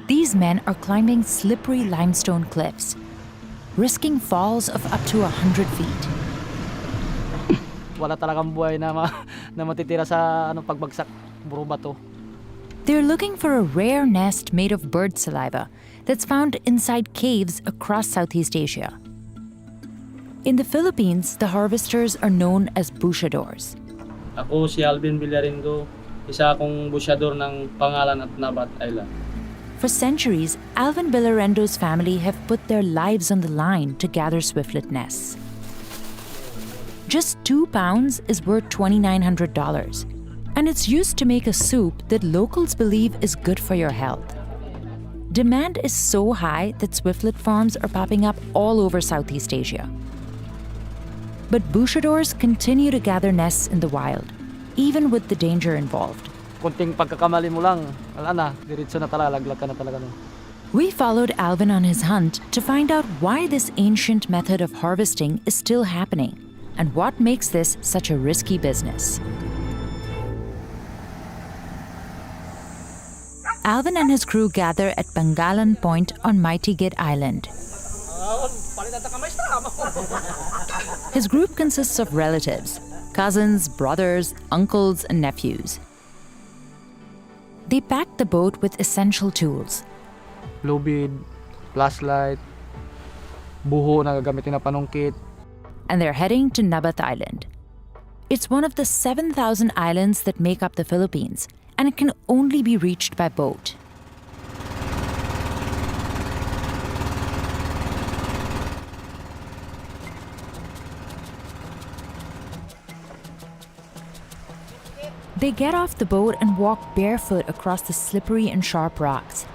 These men are climbing slippery limestone cliffs, risking falls of up to 100 feet. Wala talagang buhay na, na matitira sa pagbagsak, puro bato. They're looking for a rare nest made of bird saliva that's found inside caves across Southeast Asia. In the Philippines, the harvesters are known as bushadors. Ako si Alvin Villarindo, isa akong busyador ng Pangalan at Nabat Island. For centuries, Alvin Villarendo's family have put their lives on the line to gather swiftlet nests. Just 2 pounds is worth $2,900, and it's used to make a soup that locals believe is good for your health. Demand is so high that swiftlet farms are popping up all over Southeast Asia. But bushadors continue to gather nests in the wild, even with the danger involved. Kunting pagkakamali mo lang, wala na, diretso na talaga, laglag ka na talaga. We followed Alvin on his hunt to find out why this ancient method of harvesting is still happening and what makes this such a risky business. Alvin and his crew gather at Bangalan Point on Mighty Gate Island. His group consists of relatives, cousins, brothers, uncles, and nephews. They packed the boat with essential tools. Lubid, flashlight, buho na gagamitin na panungkit. And they're heading to Nabat Island. It's one of the 7,000 islands that make up the Philippines, and it can only be reached by boat. They get off the boat and walk barefoot across the slippery and sharp rocks.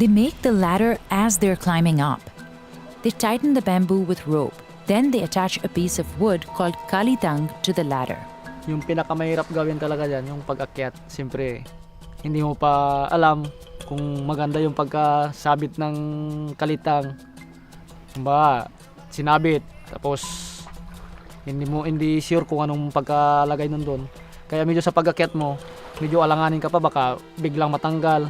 They make the ladder as they're climbing up. They tighten the bamboo with rope. Then they attach a piece of wood called kalitang to the ladder. Yung pinakamahirap gawin talaga dyan, yung pag-akyat. Siyempre, hindi mo pa alam kung maganda yung pagkasabit ng kalitang. Kumbaga, sinabit. Tapos, hindi sure kung anong pagkalagay nun doon. Kaya medyo sa pag-akyat mo, medyo alanganin ka pa, baka biglang matanggal.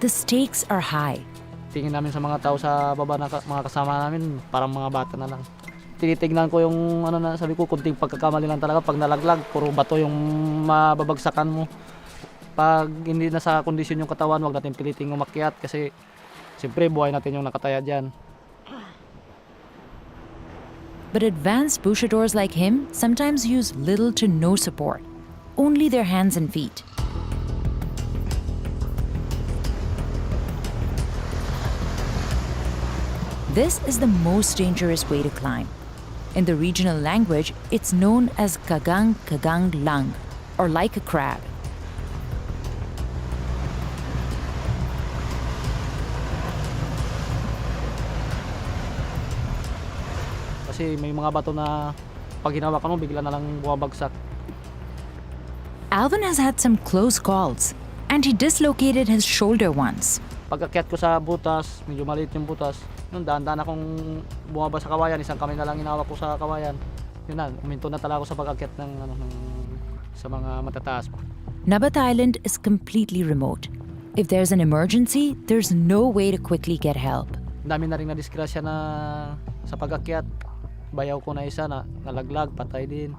The stakes are high. Tingin namin sa mga tao sa baba na mga kasama namin, parang mga bata na lang. Tinitignan ko yung sabi ko, kunting pagkakamali lang talaga. Pag nalaglag, puro bato yung mababagsakan mo. Pag hindi na sa kondisyon yung katawan, wag natin piliting umakyat kasi siyempre buhay natin yung nakataya dyan. But advanced bushadors like him sometimes use little to no support, only their hands and feet. This is the most dangerous way to climb. In the regional language, it's known as kagang kagang lang, or like a crab. Kasi may mga bato na pag hinawakan mo, bigla na lang bumabagsak. Alvin has had some close calls, and he dislocated his shoulder once. Pag-akyat ko sa butas, medyo maliit yung butas. Noon, daan-daan akong bumaba sa kawayan, isang kamay na lang hinawak ko sa kawayan. Yun na, uminto na talaga ako sa pag-akyat sa mga matataas. Nabat Island is completely remote. If there's an emergency, there's no way to quickly get help. Dami na rin na-disgrasya na sa pag-akyat. Bayaw ko na isa na nalaglag, patay din.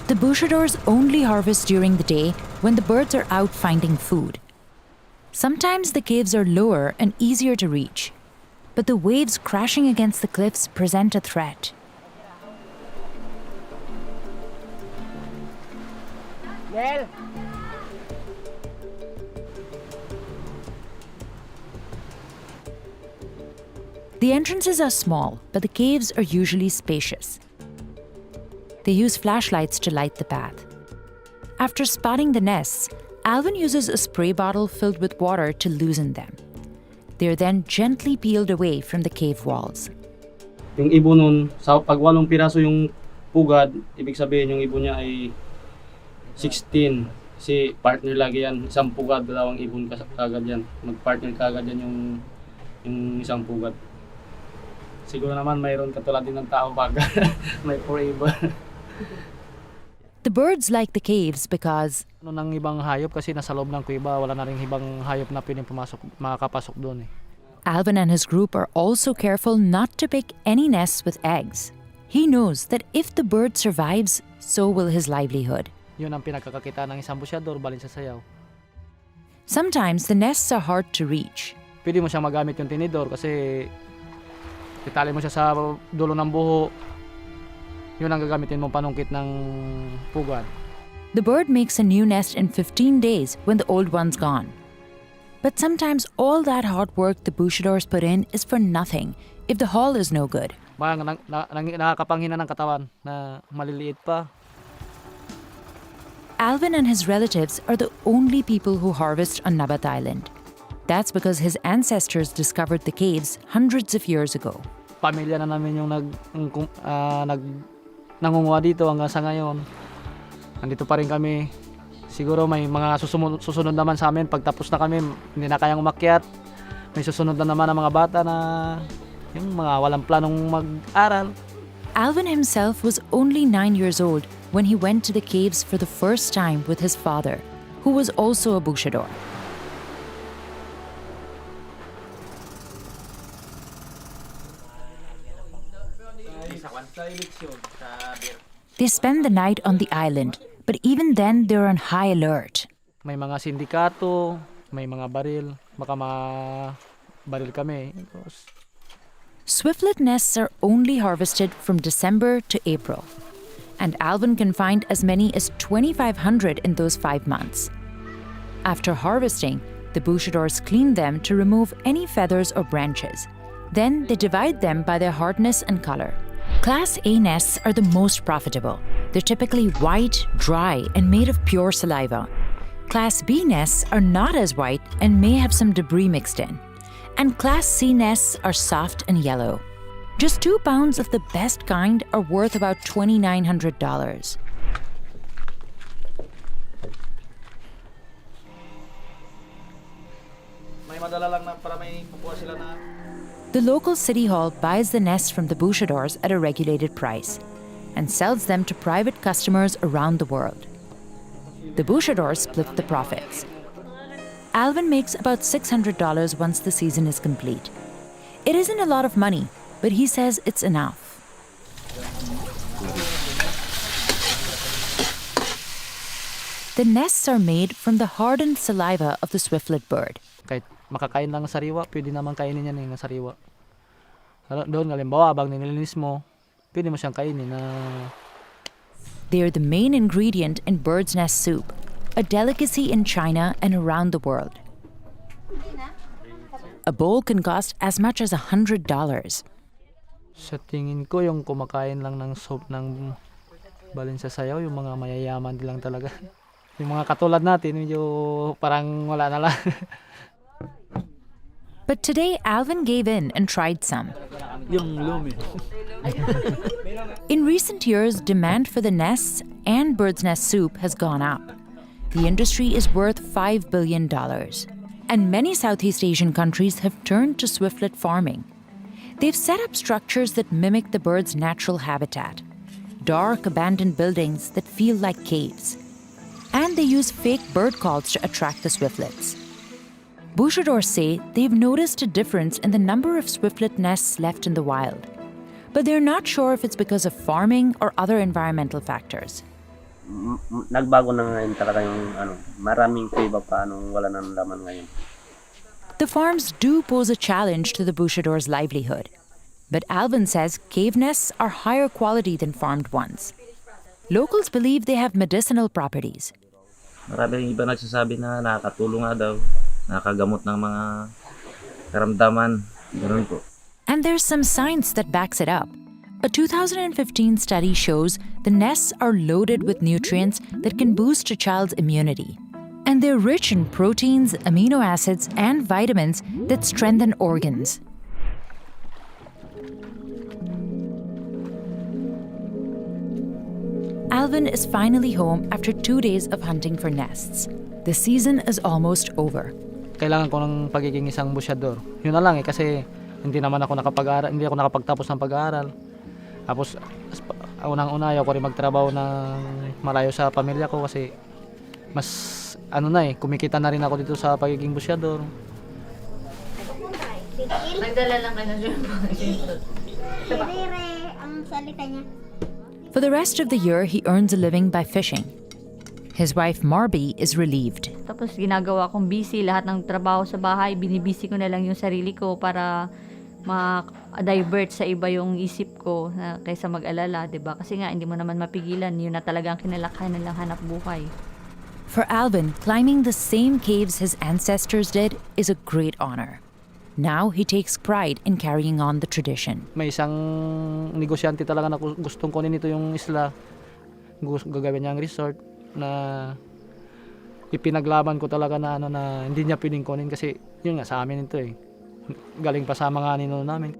The bushadors only harvest during the day when the birds are out finding food. Sometimes the caves are lower and easier to reach, but the waves crashing against the cliffs present a threat. The entrances are small, but the caves are usually spacious. They use flashlights to light the path. After spotting the nests, Alvin uses a spray bottle filled with water to loosen them. They are then gently peeled away from the cave walls. Yung ibon nun, pag 8 piraso yung pugad, ibig sabihin yung ibon niya ay 16. Kasi partner lagi yan, isang pugad daw ang ibon kagad yan. Mag-partner kagad yan yung isang pugad. Siguro naman mayroon katulad din ng tao pag may forever. The birds like the caves because Ano ng ibang hayop kasi nasa loob ng kuweba, wala na rin ibang hayop na pwedeng makakapasok doon eh. Alvin and his group are also careful not to pick any nests with eggs. He knows that if the bird survives, so will his livelihood. Yun ang pinagkakakita ng isang busyador balin sa sayaw. Sometimes the nests are hard to reach. Pwede mo siyang magamit yung tinidor kasi itali mo siya sa dulo ng buho. Yun ang gagamitin mong panungkit ng pugad. The bird makes a new nest in 15 days when the old one's gone. But sometimes all that hard work the Bouchadors put in is for nothing if the haul is no good. Nakakapanghina ng katawan na maliliit pa. Alvin and his relatives are the only people who harvest on Nabat Island. That's because his ancestors discovered the caves hundreds of years ago. Pamilya na namin yung nangunguha dito hanggang sa ngayon. Nandito pa rin kami. Siguro may mga susunod naman sa amin. Pagtapos na kami, hindi na kayang umakyat. May susunod na naman ang mga bata na yung mga walang planong mag-aral. Alvin himself was only 9 years old when he went to the caves for the first time with his father, who was also a Bouchador. They spend the night on the island, but even then they're on high alert. May mga sindikato, may mga baril. Baka baril kami. Swiftlet nests are only harvested from December to April, and Alvin can find as many as 2,500 in those 5 months. After harvesting, the Bouchadors clean them to remove any feathers or branches. Then they divide them by their hardness and color. Class A nests are the most profitable. They're typically white, dry, and made of pure saliva. Class B nests are not as white and may have some debris mixed in. And Class C nests are soft and yellow. Just 2 pounds of the best kind are worth about $2,900. May madala lang na para may kukuha sila na. The local city hall buys the nests from the Bouchadors at a regulated price and sells them to private customers around the world. The Bouchadors split the profits. Alvin makes about $600 once the season is complete. It isn't a lot of money, but he says it's enough. The nests are made from the hardened saliva of the swiftlet bird. Kahit makakain lang ng sariwa, pwede naman kainin yan ng sariwa. Doon, halimbawa, abang nilinis mo, pwede mo siyang kainin na. They are the main ingredient in bird's nest soup, a delicacy in China and around the world. A bowl can cost as much as $100. Sa tingin ko, yung kumakain lang ng soup ng balin sa sayaw, yung mga mayayaman lang talaga. Yung mga katulad natin, medyo parang wala na lang. But today, Alvin gave in and tried some. Yung lumi. In recent years, demand for the nests and bird's nest soup has gone up. The industry is worth $5 billion. And many Southeast Asian countries have turned to swiftlet farming. They've set up structures that mimic the bird's natural habitat. Dark, abandoned buildings that feel like caves. And they use fake bird calls to attract the swiftlets. Bouchadors say they've noticed a difference in the number of swiftlet nests left in the wild. But they're not sure if it's because of farming or other environmental factors. Nagbago na ngayon talaga yung maraming kuweba pa wala nang laman ngayon. The farms do pose a challenge to the Bouchadors' livelihood. But Alvin says cave nests are higher quality than farmed ones. Locals believe they have medicinal properties. Maraming iba nagsasabi na nakakatulong nga daw, nakakagamot ng mga karamdaman, ganoon po. And there's some science that backs it up. A 2015 study shows the nests are loaded with nutrients that can boost a child's immunity. And they're rich in proteins, amino acids, and vitamins that strengthen organs. Alvin is finally home after 2 days of hunting for nests. The season is almost over. Kailangan ko ng pagiging isang busyador. Yun na lang kasi hindi naman ako nakapag-aral, hindi ako nakapagtapos ng pag-aaral. Tapos unang-una ayaw ko rin magtrabaho ng malayo sa pamilya ko kasi mas kumikita na rin ako dito sa pagiging busyador. Nagdala lang kayo ng Rere ang salita niya. For the rest of the year, he earns a living by fishing. His wife Marby is relieved. Tapos ginagawa kong busy lahat ng trabaho sa bahay, binibisi ko na lang yung sarili ko para ma-divert sa iba yung isip ko na kaysa mag-alala, 'di ba? Kasi nga hindi mo naman mapigilan, yun na talagang kinalakhan nilang hanap buhay. For Alvin, climbing the same caves his ancestors did is a great honor. Now he takes pride in carrying on the tradition. May isang negosyante talaga na gustong kunin ito yung isla. Gagawin niya ang resort na ipinaglaban ko talaga na na hindi niya pwedeng kunin kasi yun nga sa amin ito eh. Galing pa sa mga ninuno namin.